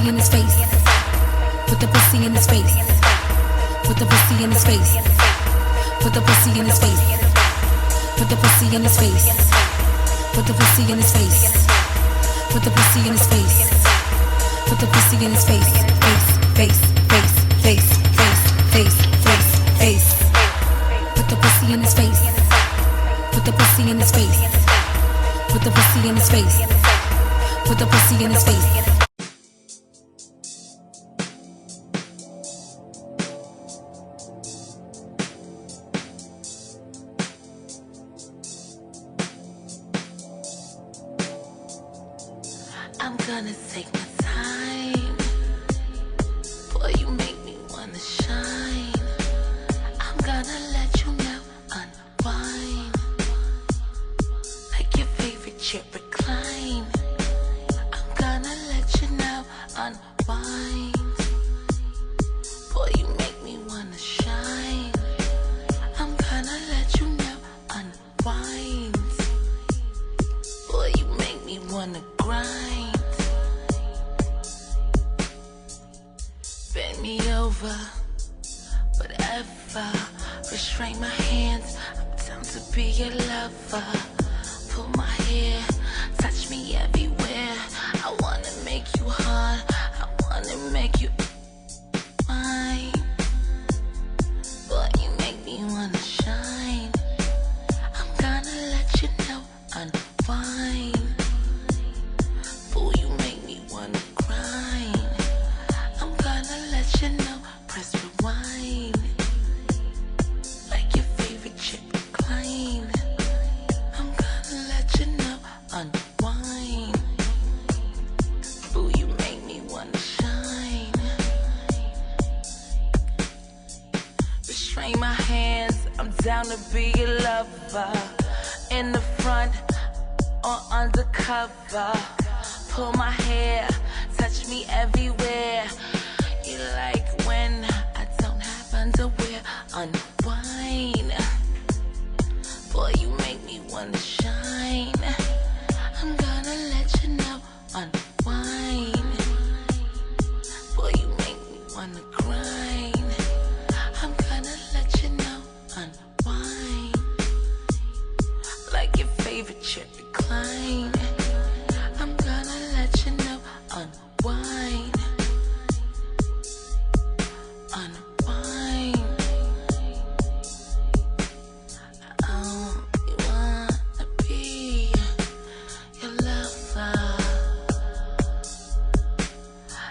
pussy in his face. Put the pussy in his face. Put the pussy in his face. Put the pussy in his face. Put the pussy in his face. Put the pussy in his face. Put the pussy in his face. Put the pussy in his face. Face, face, face, face, face, face, face, face. Put the pussy in his face. Put the pussy in his face. Put the pussy in his face. Put the pussy in his face. I'm gonna take my time. Boy, you make me wanna shine. I'm gonna let you know, unwind. Like your favorite chair, recline. I'm gonna let you know, unwind. Boy, you make me wanna shine. I'm gonna let you know, unwind. Boy, you make me wanna grind. Bend me over, whatever. Restrain my hands, I'm down to be your lover. Pull my hair, touch me everywhere. I wanna make you hard, I wanna make you mine. Boy, you make me wanna shine. I'm gonna let you know, unwind. Fool, you make me wanna grind. I'm gonna let you know, press rewind. Like your favorite chick, recline. I'm gonna let you know, unwind. Fool, you make me wanna shine. Restrain my hands, I'm down to be your lover. In the front or undercover. Pull my hair, touch me everywhere. You like when I don't have underwear. Unwind. Boy, you make me wanna shine. I'm gonna let you know, unwind. Boy, you make me wanna grind. I'm gonna let you know, unwind. Like your favorite chick, recline. I'm gonna let you know, unwind. Unwind. You wanna be your lover.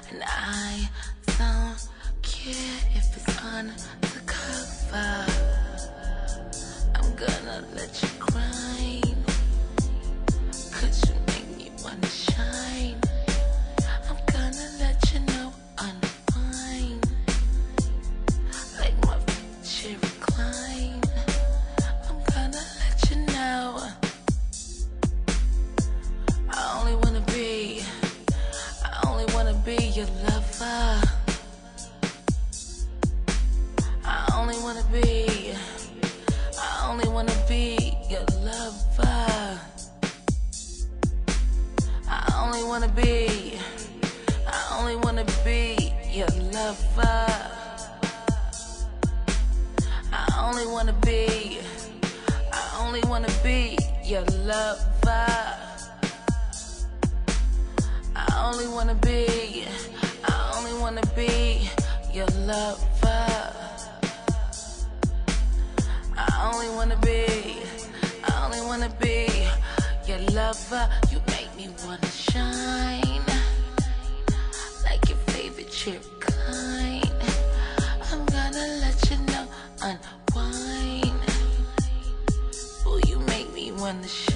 And I don't care if it's undercover. I'm gonna let you grind. Could you make me wanna shine? I'm gonna let you know, unwind. Like my chair, recline. I'm gonna let you know. I only wanna be your lover. I only wanna be your lover. I only wanna be your lover. I only wanna be your lover. I only wanna be your lover. I only wanna be your lover. You make me wanna shine. Like your favorite chair, recline. I'm gonna let you know, unwind. Ooh, you make me wanna shine.